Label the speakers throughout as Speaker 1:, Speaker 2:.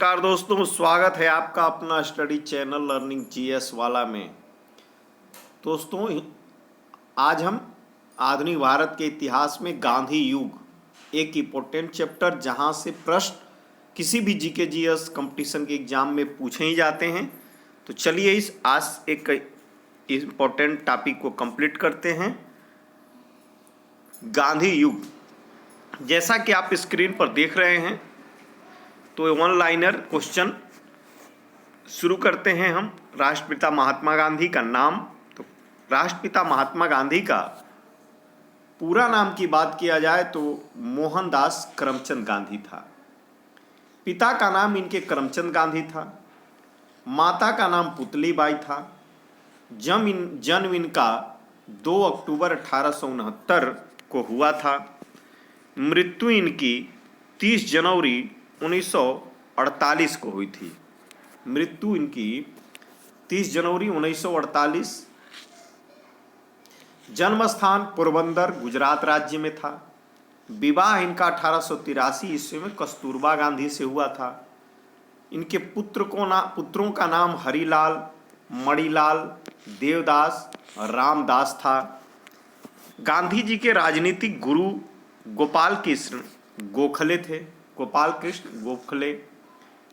Speaker 1: नमस्कार दोस्तों, स्वागत है आपका अपना स्टडी चैनल लर्निंग जीएस वाला में। दोस्तों, आज हम आधुनिक भारत के इतिहास में गांधी युग एक इम्पोर्टेंट चैप्टर जहां से प्रश्न किसी भी जीके जीएस कंपटीशन के एग्जाम में पूछे ही जाते हैं। तो चलिए आज एक इम्पोर्टेंट टॉपिक को कंप्लीट करते हैं। गांधी युग, जैसा कि आप स्क्रीन पर देख रहे हैं, तो वन लाइनर क्वेश्चन शुरू करते हैं हम। राष्ट्रपिता महात्मा गांधी का नाम। तो राष्ट्रपिता महात्मा गांधी का पूरा नाम की बात किया जाए तो मोहनदास करमचंद गांधी था। पिता का नाम इनके करमचंद गांधी था। माता का नाम पुतलीबाई था। जन्म इनका 2 अक्टूबर 1869 को हुआ था। मृत्यु इनकी 30 जनवरी 1948 को हुई थी। मृत्यु इनकी 30 जनवरी 1948। जन्म स्थान पोरबंदर गुजरात राज्य में था। विवाह इनका 1883 ईस्वी में कस्तूरबा गांधी से हुआ था। इनके पुत्रों का नाम हरिलाल, मणिलाल, देवदास और रामदास था। गांधी जी के राजनीतिक गुरु गोपाल कृष्ण गोखले थे। गोपाल कृष्ण गोखले।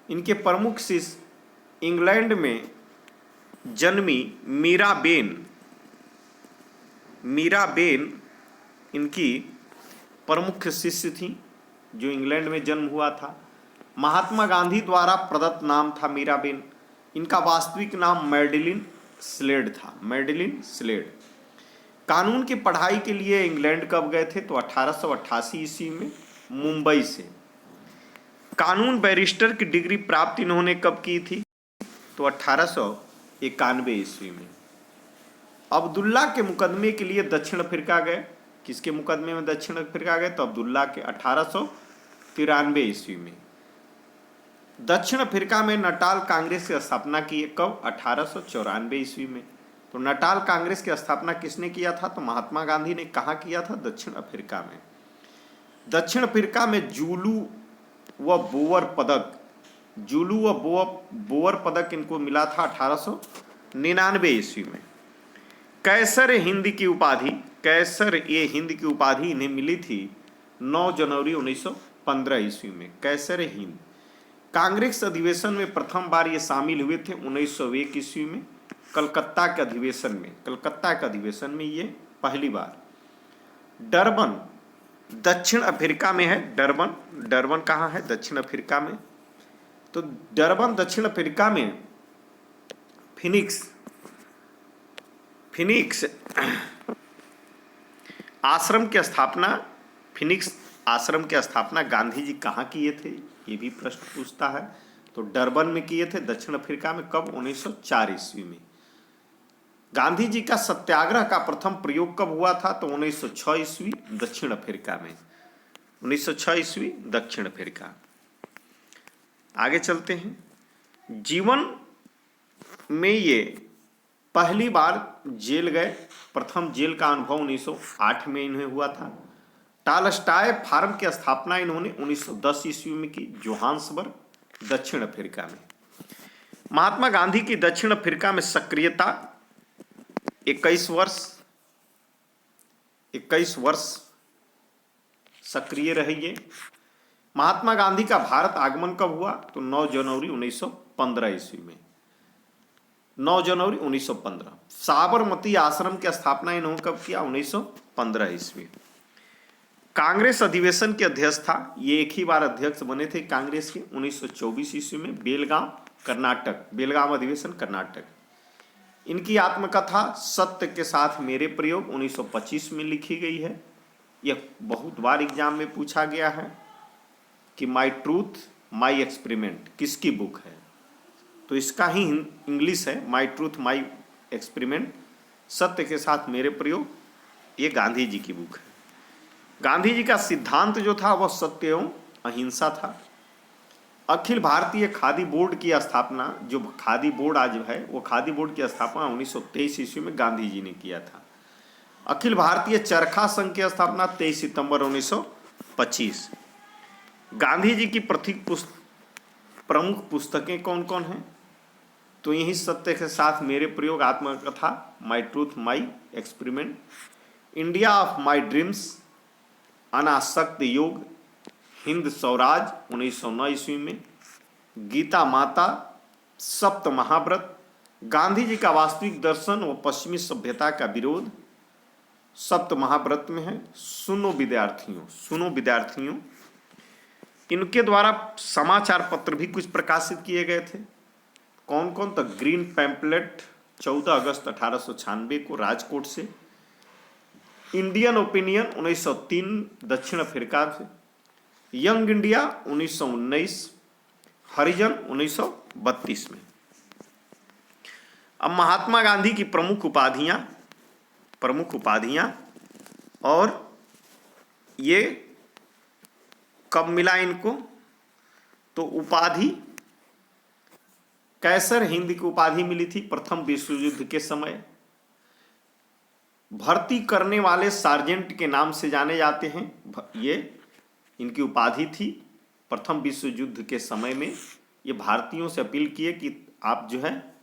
Speaker 1: इनके प्रमुख शिष्य इंग्लैंड में जन्मी मीराबेन इनकी प्रमुख शिष्य थी, जो इंग्लैंड में जन्म हुआ था। महात्मा गांधी द्वारा प्रदत्त नाम था मीराबेन। इनका वास्तविक नाम मैडेलिन स्लेड था। Madeleine Slade. कानून की पढ़ाई के लिए इंग्लैंड कब गए थे? तो 1888 ईस्वी में मुंबई से। कानून बैरिस्टर की डिग्री प्राप्त इन्होंने कब की थी? तो 1891 ईस्वी में। अब्दुल्ला के मुकदमे के लिए दक्षिण अफ्रीका गए। किसके मुकदमे में दक्षिण अफ्रीका गए? तो अब्दुल्ला के 1893 ईस्वी में। दक्षिण अफ्रीका में नटाल कांग्रेस की स्थापना की कब? 1894 ईस्वी में। तो नटाल कांग्रेस की स्थापना किसने किया था? तो महात्मा गांधी ने। कहाँ किया था? दक्षिण अफ्रीका में। दक्षिण अफ्रीका में जूलू व बोअर पदक इनको मिला था 1899 ईस्वी में। कैसर हिंद की उपाधि इन्हें मिली थी 9 जनवरी 1915 ईस्वी में। कैसर हिंद। कांग्रेस अधिवेशन में प्रथम बार ये शामिल हुए थे 1901 ईस्वी में। कलकत्ता के अधिवेशन में ये पहली बार। डरबन दक्षिण अफ्रीका में है। डरबन कहाँ है? दक्षिण अफ्रीका में। तो डरबन दक्षिण अफ्रीका में फिनिक्स आश्रम की स्थापना गांधी जी कहाँ किए थे? ये भी प्रश्न पूछता है। तो डरबन में किए थे, दक्षिण अफ्रीका में। कब? 1904 ईस्वी में। गांधी जी का सत्याग्रह का प्रथम प्रयोग कब हुआ था? तो 1906 ईस्वी दक्षिण अफ्रीका में। 1906 ईस्वी दक्षिण अफ्रीका। आगे चलते हैं। जीवन में ये पहली बार जेल गए। प्रथम जेल का अनुभव 1908 में इन्हें हुआ था। टालस्टाय फार्म की स्थापना इन्होंने 1910 ईस्वी में की, जोहान्सबर्ग, दक्षिण अफ्रीका में। महात्मा गांधी की दक्षिण अफ्रीका में सक्रियता 21 वर्ष सक्रिय रही है। महात्मा गांधी का भारत आगमन कब हुआ? तो 9 जनवरी 1915 ईस्वी में। 9 जनवरी 1915। साबरमती आश्रम की स्थापना इन्होंने कब किया? 1915 ईस्वी। कांग्रेस अधिवेशन के अध्यक्ष था। ये एक ही बार अध्यक्ष बने थे कांग्रेस के, 1924 ईस्वी में, बेलगाम अधिवेशन, कर्नाटक। इनकी आत्मकथा सत्य के साथ मेरे प्रयोग 1925 में लिखी गई है। यह बहुत बार एग्जाम में पूछा गया है कि माई ट्रूथ माई एक्सपेरिमेंट किसकी बुक है? तो इसका ही इंग्लिश है, माई ट्रूथ माई एक्सपेरिमेंट, सत्य के साथ मेरे प्रयोग। ये गांधी जी की बुक है। गांधी जी का सिद्धांत जो था वह सत्य एवं अहिंसा था। अखिल भारतीय खादी बोर्ड की स्थापना, जो खादी बोर्ड आज है, वो खादी बोर्ड की स्थापना 1923 ईस्वी में गांधी जी ने किया था। अखिल भारतीय चरखा संघ की स्थापना 23 सितंबर 1925। गांधी जी की प्रमुख पुस्तकें कौन कौन हैं? तो यही सत्य के साथ मेरे प्रयोग, आत्मकथा, my truth my experiment, India of my dreams, अनासक्त योग, हिंद स्वराज 1909 ईस्वी में, गीता माता, सप्त महाव्रत, गांधी जी का वास्तविक दर्शन व पश्चिमी सभ्यता का विरोध, सप्त महाव्रत में है। सुनो विद्यार्थियों, इनके द्वारा समाचार पत्र भी कुछ प्रकाशित किए गए थे। कौन कौन? तो ग्रीन पैम्पलेट 14 अगस्त 1896 को राजकोट से, इंडियन ओपिनियन 1903 दक्षिण अफ्रीका से, यंग इंडिया 1919, हरिजन 1932 में। अब महात्मा गांधी की प्रमुख उपाधियां और ये कब मिला इनको? तो उपाधि कैसर हिंद की उपाधि मिली थी प्रथम विश्व युद्ध के समय। भर्ती करने वाले सार्जेंट के नाम से जाने जाते हैं, ये इनकी उपाधि थी। प्रथम विश्व युद्ध के समय में ये भारतीयों से अपील किए कि आप जो है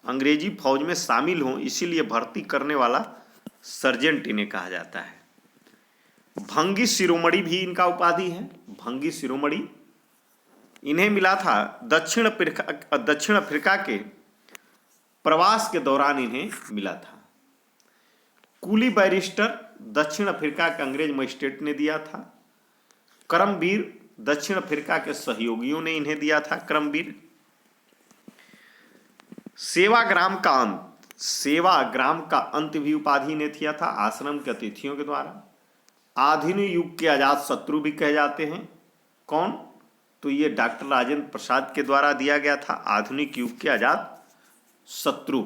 Speaker 1: अंग्रेजी फौज में शामिल हों, इसीलिए भर्ती करने वाला सर्जेंट इन्हें कहा जाता है। भंगी शिरोमणि भी इनका उपाधि है। भंगी शिरोमणि इन्हें मिला था दक्षिण अफ्रीका के प्रवास के दौरान इन्हें मिला था। कूली बैरिस्टर दक्षिण अफ्रीका के अंग्रेज मजिस्ट्रेट ने दिया था। करमवीर दक्षिण अफ्रीका के सहयोगियों ने इन्हें दिया था। करमवीर सेवाग्राम का अंत भी उपाधि ने दिया था आश्रम के अतिथियों के द्वारा। आधुनिक युग के आजाद शत्रु भी कहे जाते हैं। कौन? तो ये डॉक्टर राजेंद्र प्रसाद के द्वारा दिया गया था, आधुनिक युग के आजाद शत्रु।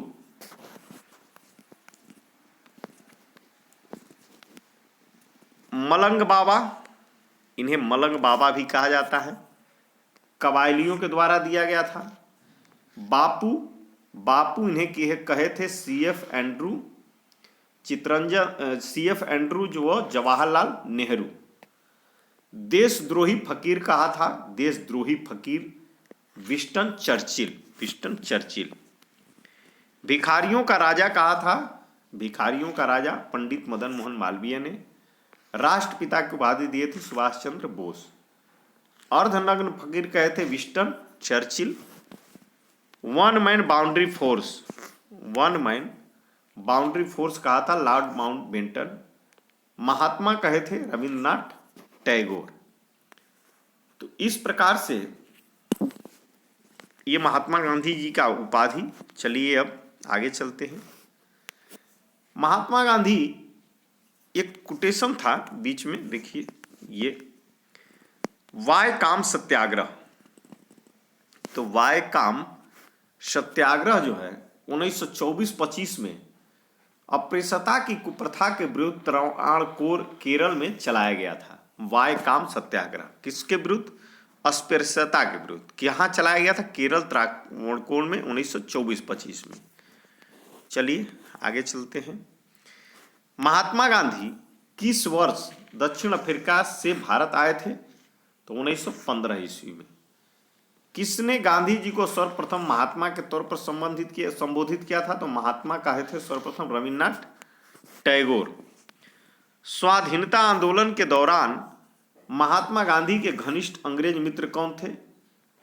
Speaker 1: मलंग बाबा, इन्हें मलंग बाबा भी कहा जाता है, कबायलियों के द्वारा दिया गया था। बापू इन्हें कहे थे सीएफ एंड्रू जो जवाहरलाल नेहरू। देशद्रोही फकीर कहा था, देशद्रोही फकीर विंस्टन चर्चिल। भिखारियों का राजा कहा था, भिखारियों का राजा पंडित मदन मोहन मालवीय ने। राष्ट्रपिता की उपाधि दिए थे सुभाष चंद्र बोस। अर्धनग्न फकीर कहे थे Winston Churchill. One man boundary force कहा था लॉर्ड माउंटबेटन। महात्मा कहे थे रविंद्रनाथ टैगोर। तो इस प्रकार से ये महात्मा गांधी जी का उपाधि। चलिए अब आगे चलते हैं। महात्मा गांधी, एक कोटेशन था बीच में, देखिए ये वाय काम सत्याग्रह। तो वाय काम सत्याग्रह जो है 1924-25 में अस्पृश्यता की कुप्रथा के विरुद्ध त्रावणकोर केरल में चलाया गया था। वाय काम सत्याग्रह किसके विरुद्ध? अस्पृश्यता के विरुद्ध। कहाँ चलाया गया था? केरल त्रावणकोर में 1924-25 में। चलिए आगे चलते हैं। महात्मा गांधी किस वर्ष दक्षिण अफ्रीका से भारत आए थे? तो 1915 ईस्वी में। किसने गांधी जी को सर्वप्रथम महात्मा के तौर पर संबोधित किया था? तो महात्मा कहे थे सर्वप्रथम रविन्द्रनाथ टैगोर। स्वाधीनता आंदोलन के दौरान महात्मा गांधी के घनिष्ठ अंग्रेज मित्र कौन थे?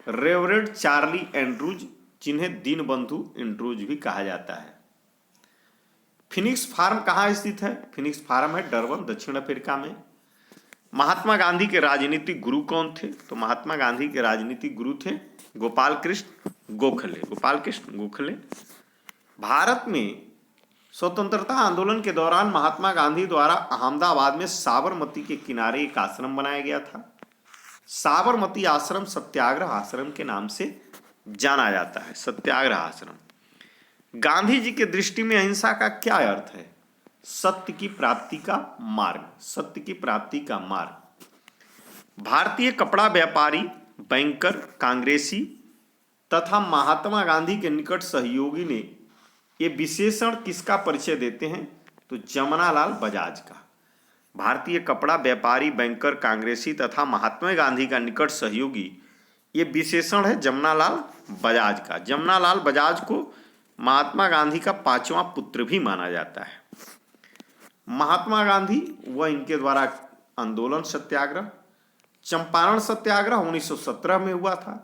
Speaker 1: रेवरेंड चार्ली एंड्रूज, जिन्हें दीनबंधु एंड्रूज भी कहा जाता है। फिनिक्स फार्म कहाँ स्थित है? फिनिक्स फार्म है डरबन, दक्षिण अफ्रीका में। महात्मा गांधी के राजनीतिक गुरु कौन थे? तो महात्मा गांधी के राजनीतिक गुरु थे गोपाल कृष्ण गोखले। भारत में स्वतंत्रता आंदोलन के दौरान महात्मा गांधी द्वारा अहमदाबाद में साबरमती के किनारे एक आश्रम बनाया गया था। साबरमती आश्रम सत्याग्रह आश्रम के नाम से जाना जाता है। सत्याग्रह आश्रम। गांधी जी के दृष्टि में अहिंसा का क्या अर्थ है? सत्य की प्राप्ति का मार्ग। भारतीय कपड़ा व्यापारी, बैंकर, कांग्रेसी तथा महात्मा गांधी के निकट सहयोगी ने ये विशेषण किसका परिचय देते हैं? तो जमनालाल बजाज का। भारतीय कपड़ा व्यापारी, बैंकर, कांग्रेसी तथा महात्मा गांधी का निकट सहयोगी, ये विशेषण है जमनालाल बजाज का। जमनालाल बजाज को महात्मा गांधी का 5वां पुत्र भी माना जाता है। महात्मा गांधी व इनके द्वारा आंदोलन सत्याग्रह, चंपारण सत्याग्रह 1917 में हुआ था।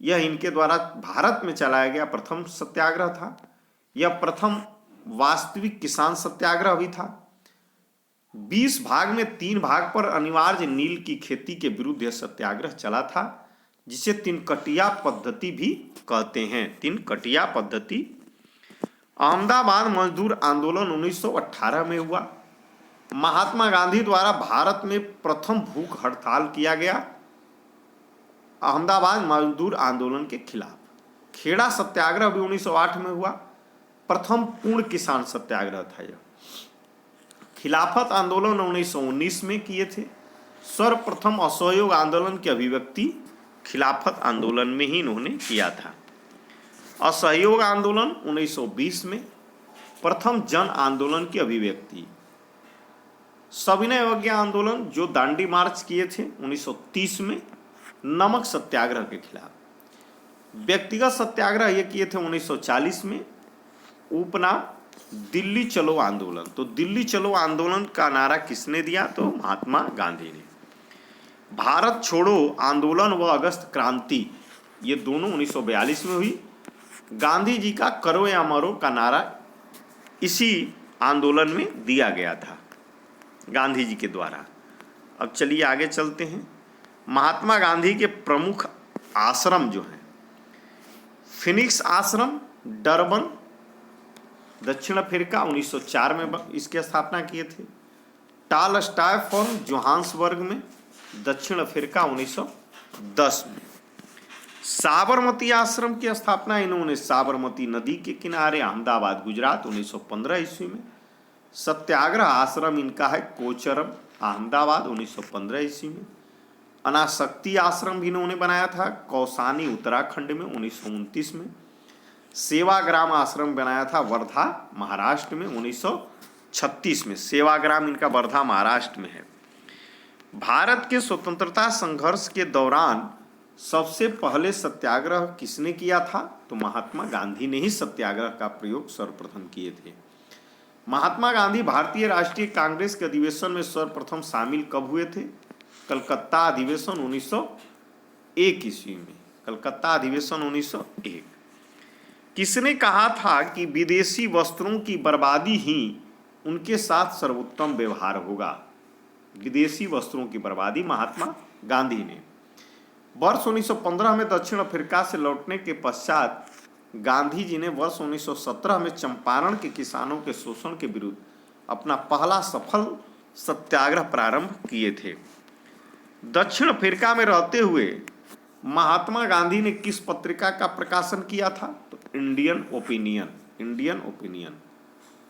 Speaker 1: यह इनके द्वारा भारत में चलाया गया प्रथम सत्याग्रह था। यह प्रथम वास्तविक किसान सत्याग्रह भी था। 20 भाग में 3 भाग पर अनिवार्य नील की खेती के विरुद्ध यह सत्याग्रह चला था, जिसे तिनकटिया पद्धति भी कहते हैं। तिनकटिया पद्धति। अहमदाबाद मजदूर आंदोलन 1918 में हुआ। महात्मा गांधी द्वारा भारत में प्रथम भूख हड़ताल किया गया अहमदाबाद मजदूर आंदोलन के खिलाफ। खेड़ा सत्याग्रह भी 1908 में हुआ। प्रथम पूर्ण किसान सत्याग्रह था यह। खिलाफत आंदोलन 1919 में किए थे। सर्वप्रथम असहयोग आंदोलन की अभिव्यक्ति खिलाफत आंदोलन में ही इन्होंने किया था। असहयोग आंदोलन 1920 में। प्रथम जन आंदोलन की अभिव्यक्ति सविनय अवज्ञा आंदोलन जो दांडी मार्च किए थे 1930 में। नमक सत्याग्रह के खिलाफ। व्यक्तिगत सत्याग्रह ये किए थे 1940 में। उपनाम दिल्ली चलो आंदोलन। तो दिल्ली चलो आंदोलन का नारा किसने दिया? तो महात्मा गांधी ने। भारत छोड़ो आंदोलन व अगस्त क्रांति ये दोनों 1942 में हुई। गांधी जी का करो या मरो का नारा इसी आंदोलन में दिया गया था गांधी जी के द्वारा। अब चलिए आगे चलते हैं। महात्मा गांधी के प्रमुख आश्रम जो हैं, फिनिक्स आश्रम डरबन दक्षिण अफ्रीका 1904 में इसकी स्थापना किए थे। टालस्टॉय फॉर्म जोहान्सबर्ग में दक्षिण अफ्रीका 1910 में। साबरमती आश्रम की स्थापना इन्होंने साबरमती नदी के किनारे अहमदाबाद गुजरात 1915 ईस्वी में। सत्याग्रह आश्रम इनका है कोचरम अहमदाबाद 1915 ईस्वी में। अनासक्ति आश्रम भी इन्होंने बनाया था कौसानी उत्तराखंड में 1929 में। सेवाग्राम आश्रम बनाया था वर्धा महाराष्ट्र में 1936 में। सेवाग्राम इनका वर्धा महाराष्ट्र में है। भारत के स्वतंत्रता संघर्ष के दौरान सबसे पहले सत्याग्रह किसने किया था? तो महात्मा गांधी ने ही सत्याग्रह का प्रयोग सर्वप्रथम किए थे। महात्मा गांधी भारतीय राष्ट्रीय कांग्रेस के अधिवेशन में सर्वप्रथम शामिल कब हुए थे? कलकत्ता अधिवेशन 1901 ईस्वी में। कलकत्ता अधिवेशन 1901। किसने कहा था कि विदेशी वस्त्रों की बर्बादी ही उनके साथ सर्वोत्तम व्यवहार होगा? विदेशी वस्त्रों की बर्बादी महात्मा गांधी ने। वर्ष 1915 में दक्षिण अफ्रीका से लौटने के पश्चात गांधी जी ने वर्ष 1917 में चंपारण के किसानों के शोषण के विरुद्ध अपना पहला सफल सत्याग्रह प्रारंभ किए थे। दक्षिण अफ्रीका में रहते हुए महात्मा गांधी ने किस पत्रिका का प्रकाशन किया था? तो Indian opinion.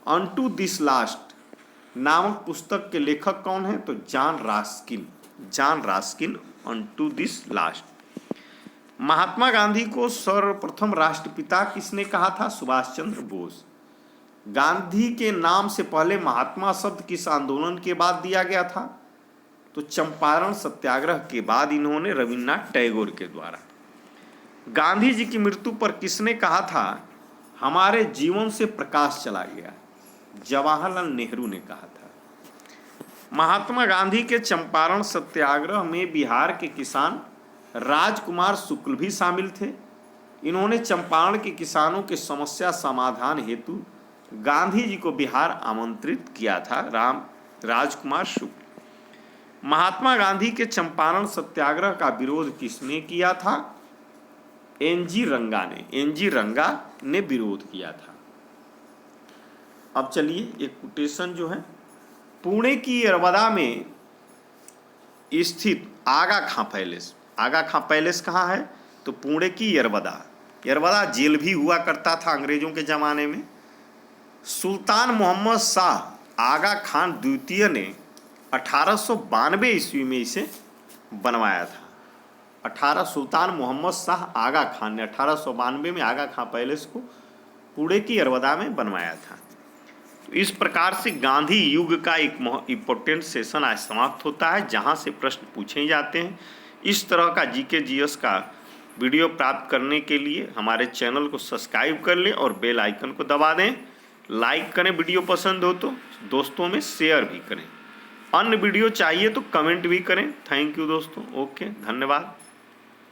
Speaker 1: Unto this last नामक पुस्तक के लेखक कौन है? तो John Ruskin unto this last. Mahatma Gandhi को सर्वप्रथम राष्ट्रपिता किसने कहा था? सुभाष चंद्र बोस। गांधी के नाम से पहले महात्मा शब्द किस आंदोलन के बाद दिया गया था? तो चंपारण सत्याग्रह के बाद इन्होंने रविन्द्रनाथ टैगोर के द्वारा। गांधी जी की मृत्यु पर किसने कहा था हमारे जीवन से प्रकाश चला गया? जवाहरलाल नेहरू ने कहा था। महात्मा गांधी के चंपारण सत्याग्रह में बिहार के किसान राजकुमार शुक्ल भी शामिल थे। इन्होंने चंपारण के किसानों की समस्या समाधान हेतु गांधी जी को बिहार आमंत्रित किया था। राजकुमार शुक्ल। महात्मा गांधी के चंपारण सत्याग्रह का विरोध किसने किया था? एनजी रंगा ने विरोध किया था। अब चलिए एक कोटेशन जो है, पुणे की यरवदा में स्थित आगा खां पैलेस कहाँ है? तो पुणे की यरवदा जेल भी हुआ करता था अंग्रेजों के जमाने में। सुल्तान मोहम्मद शाह आगा खान द्वितीय ने 1892 ईस्वी में इसे बनवाया था। सुल्तान मोहम्मद शाह आगा खान ने 1892 में आगा खां पैलेस को पुणे की यरवदा में बनवाया था। तो इस प्रकार से गांधी युग का एक इम्पोर्टेंट सेशन आज समाप्त होता है, जहां से प्रश्न पूछे जाते हैं। इस तरह का जीके जीएस का वीडियो प्राप्त करने के लिए हमारे चैनल को सब्सक्राइब कर लें और बेल आइकन को दबा दें। लाइक करें, वीडियो पसंद हो तो दोस्तों में शेयर भी करें। अन्य वीडियो चाहिए तो कमेंट भी करें। थैंक यू दोस्तों। ओके, धन्यवाद।